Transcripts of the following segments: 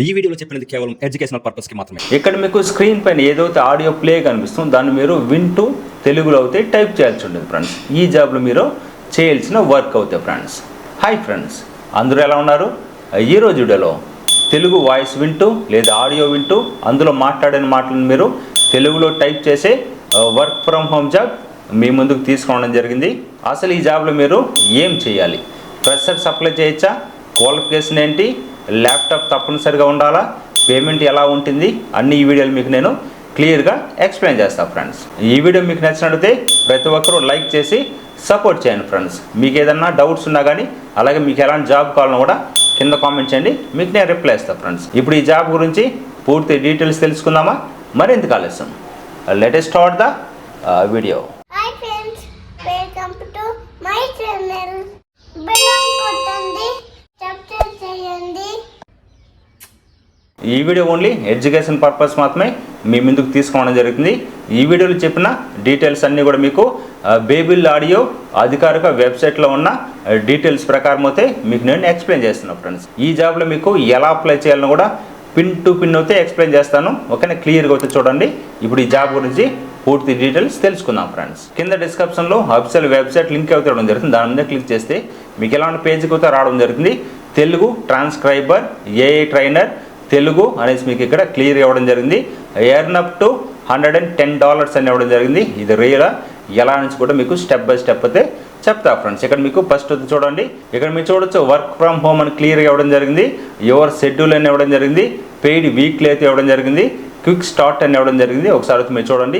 ఈ వీడియోలో చెప్పినది కేవలం ఎడ్యుకేషనల్ పర్పస్ కి మాత్రమే. ఇక్కడ మీకు స్క్రీన్ పైన ఏదైతే ఆడియో ప్లే కనిపిస్తుందో దాన్ని మీరు వింటూ తెలుగులో అయితే టైప్ చేయాల్సి ఉంటుంది ఫ్రెండ్స్. ఈ జాబ్లో మీరు చేయాల్సిన వర్క్ అవుతాయి ఫ్రెండ్స్. హాయ్ ఫ్రెండ్స్, అందరూ ఎలా ఉన్నారు? ఈరోజు వీడియోలో తెలుగు వాయిస్ వింటూ లేదా ఆడియో వింటూ అందులో మాట్లాడిన మాటలను మీరు తెలుగులో టైప్ చేసే వర్క్ ఫ్రమ్ హోమ్ జాబ్ మీ ముందుకు తీసుకోవడం జరిగింది. అసలు ఈ జాబ్లో మీరు ఏం చేయాలి? ఫ్రెషర్స్ అప్లై చేయొచ్చా? క్వాలిఫికేషన్ ఏంటి? ల్యాప్టాప్ తప్పనిసరిగా ఉండాలా? పేమెంట్ ఎలా ఉంటుంది? అన్ని ఈ వీడియోలు మీకు నేను క్లియర్గా ఎక్స్ప్లెయిన్ చేస్తాను ఫ్రెండ్స్. ఈ వీడియో మీకు నచ్చినట్లయితే ప్రతి ఒక్కరూ లైక్ చేసి సపోర్ట్ చేయండి ఫ్రెండ్స్. మీకు ఏదన్నా డౌట్స్ ఉన్నా కానీ అలాగే మీకు ఎలాంటి జాబ్ కావాలన్నా కూడా కింద కామెంట్ చేయండి, మీకు నేను రిప్లై ఇస్తాను ఫ్రెండ్స్. ఇప్పుడు ఈ జాబ్ గురించి పూర్తి డీటెయిల్స్ తెలుసుకుందామా? మరెందుకు ఆలస్యం, let us start the video. Hi friends, welcome to my channel. Bell కొట్టండి, సబ్స్క్రైబ్ చేయండి. ఈ వీడియో ఓన్లీ ఎడ్యుకేషన్ పర్పస్ మాత్రమే మీ ముందుకు తీసుకోవడం జరుగుతుంది. ఈ వీడియోలో చెప్పిన డీటెయిల్స్ అన్నీ కూడా మీకు బేబిల్ ఆడియో అధికారిక వెబ్సైట్లో ఉన్న డీటెయిల్స్ ప్రకారం అయితే మీకు నేను ఎక్స్ప్లెయిన్ చేస్తున్నాను ఫ్రెండ్స్. ఈ జాబ్లో మీకు ఎలా అప్లై చేయాలని కూడా పిన్ టు పిన్ అయితే ఎక్స్ప్లెయిన్ చేస్తాను. ఓకేనా? క్లియర్గా అయితే చూడండి. ఇప్పుడు ఈ జాబ్ గురించి పూర్తి డీటెయిల్స్ తెలుసుకుందాం ఫ్రెండ్స్. కింద డిస్క్రిప్షన్లో అఫీషియల్ వెబ్సైట్ లింక్ అయితే ఇవ్వడం జరుగుతుంది. దాని మీద క్లిక్ చేస్తే మీకు ఎలాంటి పేజ్కి అయితే రావడం జరుగుతుంది. తెలుగు ట్రాన్స్క్రైబర్, ఏఐ ట్రైనర్ తెలుగు అనేసి మీకు ఇక్కడ క్లియర్ ఇవ్వడం జరిగింది. ఎర్న్ అప్ టు $110 అని ఇవ్వడం జరిగింది. ఇది రియల్ ఎలా నుంచి కూడా మీకు స్టెప్ బై స్టెప్ అయితే చెప్తా ఫ్రెండ్స్. ఇక్కడ మీకు ఫస్ట్ చూడండి, ఇక్కడ మీరు చూడొచ్చు వర్క్ ఫ్రమ్ హోమ్ అని క్లియర్గా ఇవ్వడం జరిగింది. యువర్ షెడ్యూల్ అని ఇవ్వడం జరిగింది. పెయిడ్ వీక్లీ అయితే ఇవ్వడం జరిగింది. క్విక్ స్టార్ట్ అని ఇవ్వడం జరిగింది. ఒకసారి అయితే మీరు చూడండి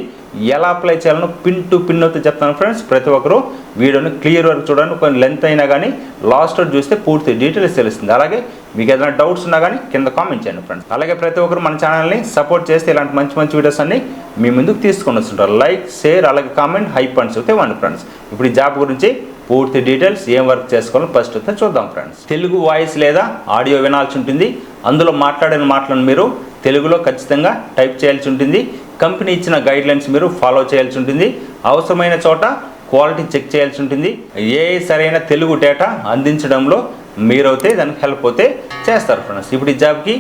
ఎలా అప్లై చేయాలనో పిన్ టు పిన్ అయితే చెప్తాను ఫ్రెండ్స్. ప్రతి ఒక్కరు వీడియోని క్లియర్ వరకు చూడండి. కొన్ని లెంత్ అయినా కానీ లాస్ట్ వరకు చూస్తే పూర్తి డీటెయిల్స్ తెలుస్తుంది. అలాగే మీకు ఏదైనా డౌట్స్ ఉన్నా కానీ కింద కామెంట్ చేయండి ఫ్రెండ్స్. అలాగే ప్రతి ఒక్కరు మన ఛానల్ని సపోర్ట్ చేస్తే ఇలాంటి మంచి మంచి వీడియోస్ అన్ని మీ ముందుకు తీసుకొని వస్తుంటారు. లైక్, షేర్, అలాగే కామెంట్, హై పాయింట్స్ అయితే ఇవ్వండి ఫ్రెండ్స్. ఇప్పుడు ఈ జాబ్ గురించి పూర్తి డీటెయిల్స్ ఏం వర్క్ చేసుకోవాలో ఫస్ట్ అయితే చూద్దాం ఫ్రెండ్స్. తెలుగు వాయిస్ లేదా ఆడియో వినాల్సి ఉంటుంది. అందులో మాట్లాడిన మాటలను మీరు తెలుగులో ఖచ్చితంగా టైప్ చేయాల్సి ఉంటుంది. కంపెనీ ఇచ్చిన గైడ్లైన్స్ మీరు ఫాలో చేయాల్సి ఉంటుంది. అవసరమైన చోట క్వాలిటీ చెక్ చేయాల్సి ఉంటుంది. ఏ సరైన తెలుగు డేటా అందించడంలో మీరైతే దానికి హెల్ప్ అయితే చేస్తారు ఫ్రెండ్స్. ఇప్పుడు ఈ జాబ్కి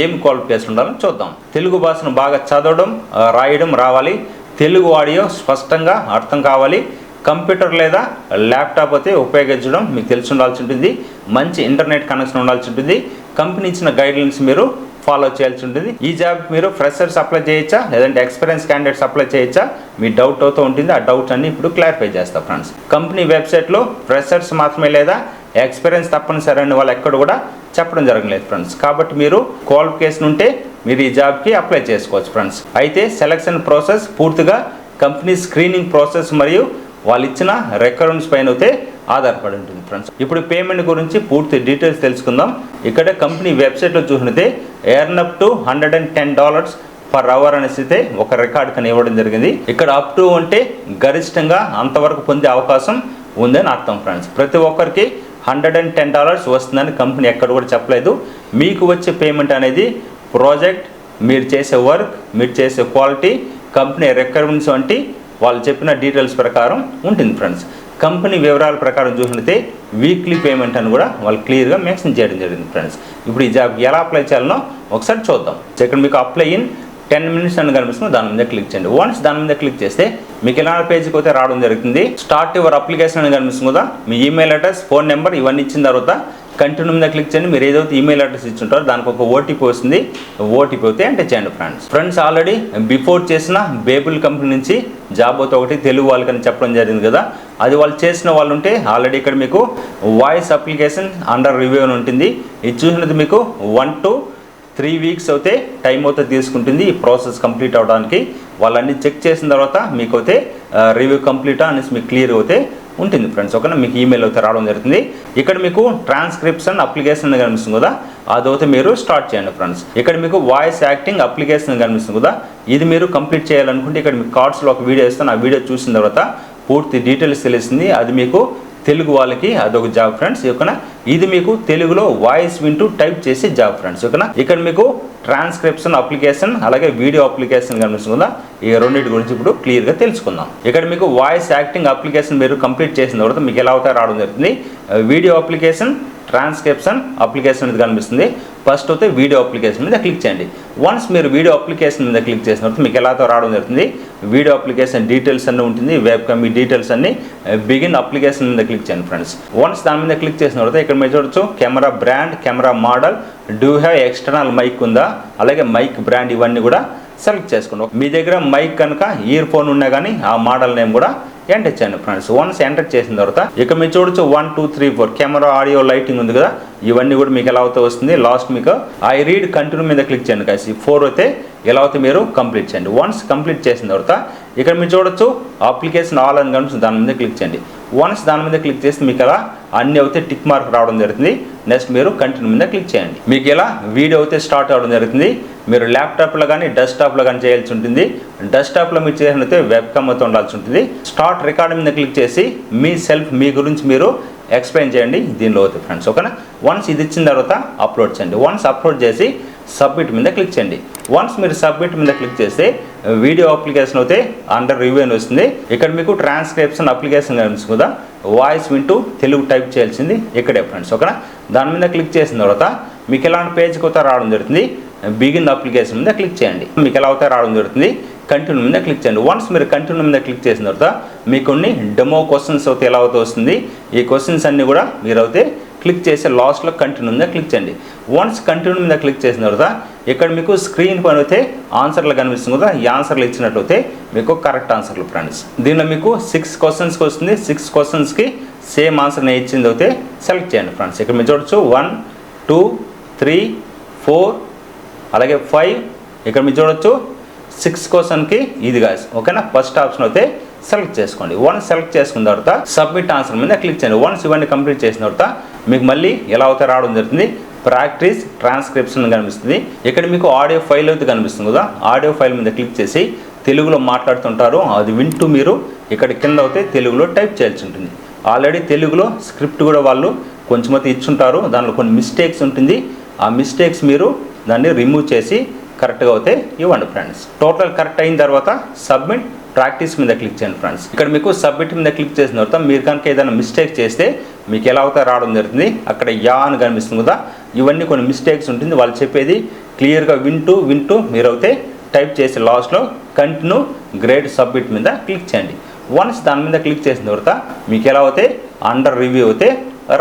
ఏం క్వాలిఫికేషన్ ఉండాలని చూద్దాం. తెలుగు భాషను బాగా చదవడం, రాయడం రావాలి. తెలుగు ఆడియో స్పష్టంగా అర్థం కావాలి. కంప్యూటర్ లేదా ల్యాప్టాప్ అయితే ఉపయోగించడం మీకు తెలిసి ఉండాల్సి ఉంటుంది. మంచి ఇంటర్నెట్ కనెక్షన్ ఉండాల్సి ఉంటుంది. కంపెనీ ఇచ్చిన గైడ్లైన్స్ మీరు ఫాలో చేయాల్సి ఉంటుంది. ఈ జాబ్ మీరు ఫ్రెషర్స్ అప్లై చేయొచ్చా లేదంటే ఎక్స్పీరియన్స్ క్యాండిడేట్స్ అప్లై చేయొచ్చా? మీ డౌట్ అవుతూ ఉంటుంది. ఆ డౌట్స్ అన్ని ఇప్పుడు క్లారిఫై చేస్తాం ఫ్రెండ్స్. కంపెనీ వెబ్సైట్లో ఫ్రెషర్స్ మాత్రమే లేదా ఎక్స్పీరియన్స్ తప్పనిసరి అని వాళ్ళు ఎక్కడ కూడా చెప్పడం జరగలేదు ఫ్రెండ్స్. కాబట్టి మీరు క్వాలిఫికేషన్ ఉంటే మీరు ఈ జాబ్కి అప్లై చేసుకోవచ్చు ఫ్రెండ్స్. అయితే సెలక్షన్ ప్రాసెస్ పూర్తిగా కంపెనీ స్క్రీనింగ్ ప్రాసెస్ మరియు వాళ్ళు ఇచ్చిన రిక్వైర్మెంట్స్ పైన అయితే ఆధారపడి ఉంటుంది ఫ్రెండ్స్. ఇప్పుడు పేమెంట్ గురించి పూర్తి డీటెయిల్స్ తెలుసుకుందాం. ఇక్కడ కంపెనీ వెబ్సైట్లో చూసినట్టే earn up to $110 per hour అనేసి అయితే ఒక రికార్డ్ కానీ ఇవ్వడం జరిగింది. ఇక్కడ అప్ టు అంటే గరిష్టంగా అంతవరకు పొందే అవకాశం ఉందని అర్థం ఫ్రెండ్స్. ప్రతి ఒక్కరికి $110 వస్తుందని కంపెనీ ఎక్కడ కూడా చెప్పలేదు. మీకు వచ్చే పేమెంట్ అనేది ప్రాజెక్ట్, మీరు చేసే వర్క్, మీరు చేసే క్వాలిటీ, కంపెనీ రిక్వైర్మెంట్స్ వంటి వాళ్ళు చెప్పిన డీటెయిల్స్ ప్రకారం ఉంటుంది ఫ్రెండ్స్. కంపెనీ వివరాల ప్రకారం చూసినట్లయితే వీక్లీ పేమెంట్ అని కూడా వాళ్ళు క్లియర్గా మెన్షన్ చేయడం జరిగింది ఫ్రెండ్స్. ఇప్పుడు ఈ జాబ్కి ఎలా అప్లై చేయాలనో ఒకసారి చూద్దాం. ఇక్కడ మీకు అప్లై ఇన్ 10 minutes అని కనిపిస్తుంది. దాని మీద క్లిక్ చేయండి. వన్స్ దాని మీద క్లిక్ చేస్తే మీకు ఇలాంటి పేజ్కి అయితే రావడం జరుగుతుంది. స్టార్ట్ యువర్ అప్లికేషన్ అని కనిపిస్తుంది కదా. మీ ఈమెయిల్ అడ్రస్, ఫోన్ నెంబర్ ఇవన్నీ ఇచ్చిన తర్వాత కంటిన్యూ మీద క్లిక్ చేయండి. మీరు ఏదైతే ఈమెయిల్ అడ్రస్ ఇచ్చుంటారో దానికి ఒక ఓటీపీ వస్తుంది. ఓటీపీ అయితే ఎంటర్ చేయండి ఫ్రెండ్స్. ఆల్రెడీ బిఫోర్ చేసిన బేబుల్ కంపెనీ నుంచి జాబ్ అయితే ఒకటి తెలుగు వాళ్ళకని చెప్పడం జరిగింది కదా. అది వాళ్ళు చేసిన వాళ్ళు ఉంటే ఆల్రెడీ ఇక్కడ మీకు వాయిస్ అప్లికేషన్ అండర్ రివ్యూ అని ఉంటుంది. ఇది చూసినది మీకు 1 to 3 weeks అయితే టైం అయితే తీసుకుంటుంది ఈ ప్రాసెస్ కంప్లీట్ అవడానికి. వాళ్ళన్నీ చెక్ చేసిన తర్వాత మీకు అయితే రివ్యూ కంప్లీటా అనేసి మీకు క్లియర్ అయితే ఉంటుంది ఫ్రెండ్స్. ఓకేనా? మీకు ఈమెయిల్ అయితే రావడం జరుగుతుంది. ఇక్కడ మీకు ట్రాన్స్క్రిప్షన్ అప్లికేషన్ కనిపిస్తుంది కదా, అదైతే మీరు స్టార్ట్ చేయండి ఫ్రెండ్స్. ఇక్కడ మీకు వాయిస్ యాక్టింగ్ అప్లికేషన్ కనిపిస్తుంది కదా, ఇది మీరు కంప్లీట్ చేయాలనుకుంటే ఇక్కడ మీకు కార్డ్స్లో ఒక వీడియో ఇస్తాను. ఆ వీడియో చూసిన తర్వాత పూర్తి డీటెయిల్స్ తెలుస్తుంది. అది మీకు తెలుగు వాళ్ళకి అదొక జాబ్ ఫ్రెండ్స్. ఓకేనా? ఇది మీకు తెలుగులో వాయిస్ వింటూ టైప్ చేసే జాబ్ ఫ్రెండ్స్. ఓకేనా? ఇక్కడ మీకు ట్రాన్స్క్రిప్షన్ అప్లికేషన్ అలాగే వీడియో అప్లికేషన్ కనిపిస్తుందా, ఈ రెండింటి గురించి ఇప్పుడు క్లియర్గా తెలుసుకుందాం. ఇక్కడ మీకు వాయిస్ యాక్టింగ్ అప్లికేషన్ మీరు కంప్లీట్ చేసిన తర్వాత మీకు ఎలా అవుతారో రావడం జరుగుతుంది. వీడియో అప్లికేషన్, ట్రాన్స్క్రిప్షన్ అప్లికేషన్ మీద కనిపిస్తుంది. ఫస్ట్ అయితే వీడియో అప్లికేషన్ మీద క్లిక్ చేయండి. వన్స్ మీరు వీడియో అప్లికేషన్ మీద క్లిక్ చేసిన తర్వాత మీకు ఎలాతో రావడం జరుగుతుంది, వీడియో అప్లికేషన్ డీటెయిల్స్ అన్నీ ఉంటుంది, వెబ్ కమ్ ఈ డీటెయిల్స్ అన్ని బిగిన్ అప్లికేషన్ మీద క్లిక్ చేయండి ఫ్రెండ్స్. వన్స్ దాని మీద క్లిక్ చేసిన తర్వాత ఇక్కడ మీరు చూడొచ్చు camera brand, camera model, do have external mic ఉందా, అలాగే మైక్ బ్రాండ్ ఇవన్నీ కూడా సెలెక్ట్ చేసుకోండి. మీ దగ్గర మైక్ కనుక ఇయర్ ఫోన్ ఉన్నా కానీ ఆ మోడల్ నేమ్ కూడా ఎంటర్ చేయండి ఫ్రెండ్స్. వన్స్ ఎంటర్ చేసిన తర్వాత ఇక మీరు చూడొచ్చు 1 2 3 4 కెమెరా, ఆడియో, లైటింగ్ ఉంది కదా, ఇవన్నీ కూడా మీకు ఎలా అవుతా వస్తుంది. లాస్ట్ మీకు ఐ రీడ్ కంటిన్యూ మీద క్లిక్ చేయండి guys. ఈ 4 అయితే ఎలా అవుతే మీరు కంప్లీట్ చేయండి. వన్స్ కంప్లీట్ చేసిన తర్వాత ఇక్కడ మీరు చూడొచ్చు అప్లికేషన్ ఆల్ అని కనిపిస్తుంది, దాని మీద క్లిక్ చేయండి. వన్స్ దాని మీద క్లిక్ చేస్తే మీకు అలా అన్ని అయితే టిక్ మార్క్ రావడం జరుగుతుంది. నెక్స్ట్ మీరు కంటిన్యూ మీద క్లిక్ చేయండి. మీకు ఇలా వీడియో అయితే స్టార్ట్ అవ్వడం జరుగుతుంది. మీరు ల్యాప్టాప్లో కానీ డెస్క్టాప్లో కానీ చేయాల్సి ఉంటుంది. డెస్క్టాప్లో మీరు చేసినైతే వెబ్ కమ్ అయితే ఉండాల్సి ఉంటుంది. స్టార్ట్ రికార్డ్ మీద క్లిక్ చేసి మీ గురించి మీరు ఎక్స్ప్లెయిన్ చేయండి దీనిలో అవుతుంది ఫ్రెండ్స్. ఓకేనా. వన్స్ ఇది ఇచ్చిన తర్వాత అప్లోడ్ చేయండి. వన్స్ అప్లోడ్ చేసి సబ్మిట్ మీద క్లిక్ చేయండి. వన్స్ మీరు సబ్మిట్ మీద క్లిక్ చేస్తే వీడియో అప్లికేషన్ అయితే అండర్ రివ్యూ అని వస్తుంది. ఇక్కడ మీకు ట్రాన్స్క్రిప్షన్ అప్లికేషన్ కనిపిస్తుంది కదా, వాయిస్ వింటూ తెలుగు టైప్ చేయాల్సింది ఇక్కడే ఫ్రెండ్స్. ఓకేనా. దాని మీద క్లిక్ చేసిన తర్వాత మీకు ఎలాంటి పేజ్కి అయితే రావడం జరుగుతుంది, బిగిన్ అప్లికేషన్ మీద క్లిక్ చేయండి. మీకు ఎలా అయితే రావడం జరుగుతుంది, కంటిన్యూ మీద క్లిక్ చేయండి. వన్స్ మీరు కంటిన్యూ మీద క్లిక్ చేసిన తర్వాత మీకు కొన్ని డెమో క్వశ్చన్స్ అయితే ఎలా అవుతూ వస్తుంది. ఈ క్వశ్చన్స్ అన్నీ కూడా మీరు అయితే క్లిక్ చేసి లాస్ట్లో కంటిన్యూ మీద క్లిక్ చేయండి. వన్స్ కంటిన్యూ మీద క్లిక్ చేసిన తర్వాత ఇక్కడ మీకు స్క్రీన్ పైన అయితే ఆన్సర్లు కనిపిస్తుంది కదా, ఈ ఆన్సర్లు ఇచ్చినట్లయితే మీకు కరెక్ట్ ఆన్సర్లు ఫ్రెండ్స్. దీనిలో మీకు 6 క్వశ్చన్స్కి వస్తుంది. 6 క్వశ్చన్స్కి సేమ్ ఆన్సర్ నేను ఇచ్చింది అయితే సెలెక్ట్ చేయండి ఫ్రెండ్స్. ఇక్కడ మీరు చూడొచ్చు 1 2 3 4 అలాగే 5. ఇక్కడ మీరు చూడొచ్చు 6 క్వశ్చన్కి ఇది గాయస్. ఓకేనా. ఫస్ట్ ఆప్షన్ అయితే సెలెక్ట్ చేసుకోండి. వన్స్ సెలెక్ట్ చేసుకున్న తర్వాత సబ్మిట్ ఆన్సర్ మీద క్లిక్ చేయండి. వన్స్ ఇవన్నీ కంప్లీట్ చేసిన తర్వాత మీకు మళ్ళీ ఎలా అయితే రావడం జరుగుతుంది, ప్రాక్టీస్ ట్రాన్స్క్రిప్షన్ కనిపిస్తుంది. ఇక్కడ మీకు ఆడియో ఫైల్ అయితే కనిపిస్తుంది కదా, ఆడియో ఫైల్ మీద క్లిక్ చేసి తెలుగులో మాట్లాడుతుంటారు, అది వింటూ మీరు ఇక్కడ కింద అయితే తెలుగులో టైప్ చేయాల్సి ఉంటుంది. ఆల్రెడీ తెలుగులో స్క్రిప్ట్ కూడా వాళ్ళు కొంచెం అయితే ఇచ్చుంటారు, దానిలో కొన్ని మిస్టేక్స్ ఉంటుంది. ఆ మిస్టేక్స్ మీరు దాన్ని రిమూవ్ చేసి కరెక్ట్గా అయితే ఇవ్వండి ఫ్రెండ్స్. టోటల్ కరెక్ట్ అయిన తర్వాత సబ్మిట్ ప్రాక్టీస్ మీద క్లిక్ చేయండి ఫ్రెండ్స్. ఇక్కడ మీకు సబ్మిట్ మీద క్లిక్ చేసిన తర్వాత మీరు కనుక ఏదైనా మిస్టేక్ చేస్తే మీకు ఎలా అవుతా రావడం జరుగుతుంది, అక్కడ యా అని కనిపిస్తుంది కదా, ఇవన్నీ కొన్ని మిస్టేక్స్ ఉంటుంది. వాళ్ళు చెప్పేది క్లియర్గా వింటూ మీరు అయితే టైప్ చేసి లాస్ట్లో కంటిన్యూ గ్రేడ్ సబ్మిట్ మీద క్లిక్ చేయండి. వన్స్ దాని మీద క్లిక్ చేసిన తర్వాత మీకు ఎలా అవుతే అండర్ రివ్యూ అయితే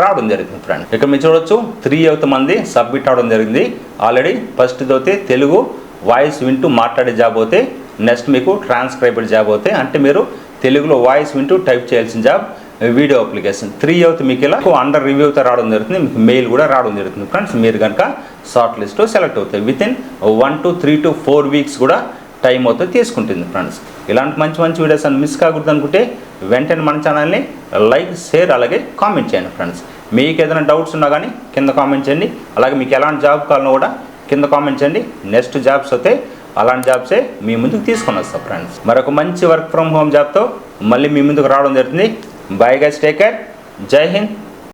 రావడం జరుగుతుంది ఫ్రెండ్. ఇక్కడ మీరు చూడొచ్చు 3 మంది సబ్మిట్ అవడం జరిగింది ఆల్రెడీ. ఫస్ట్ అయితే తెలుగు వాయిస్ వింటూ మాట్లాడే జాబ్ అయితే, నెక్స్ట్ మీకు ట్రాన్స్క్రైబర్ జాబ్ అవుతాయి, అంటే మీరు తెలుగులో వాయిస్ వింటూ టైప్ చేయాల్సిన జాబ్ వీడియో అప్లికేషన్. 3 మీకు ఇలా అండర్ రివ్యూ అయితే రావడం జరుగుతుంది. మీకు మెయిల్ కూడా రావడం జరుగుతుంది ఫ్రెండ్స్. మీరు కనుక షార్ట్ లిస్ట్లో సెలెక్ట్ అవుతాయి. వితిన్ 1 to 3 to 4 వీక్స్ కూడా టైం అయితే తీసుకుంటుంది ఫ్రెండ్స్. ఇలాంటి మంచి వీడియోస్ అని మిస్ కాకూడదు అనుకుంటే వెంటనే మన ఛానల్ని లైక్, షేర్ అలాగే కామెంట్ చేయండి ఫ్రెండ్స్. మీకు ఏదైనా డౌట్స్ ఉన్నా కానీ కింద కామెంట్ చేయండి. అలాగే మీకు ఎలాంటి జాబ్ కావాలన్నా కూడా కింద కామెంట్ చేయండి. నెక్స్ట్ జాబ్స్ అయితే అలాంటి జాబ్సే మీ ముందుకు తీసుకొని వస్తాం ఫ్రెండ్స్. మరొక మంచి వర్క్ ఫ్రమ్ హోమ్ జాబ్తో మళ్ళీ మీ ముందుకు రావడం జరుగుతుంది. బై గైస్, టేక్ కేర్, జై హింద్.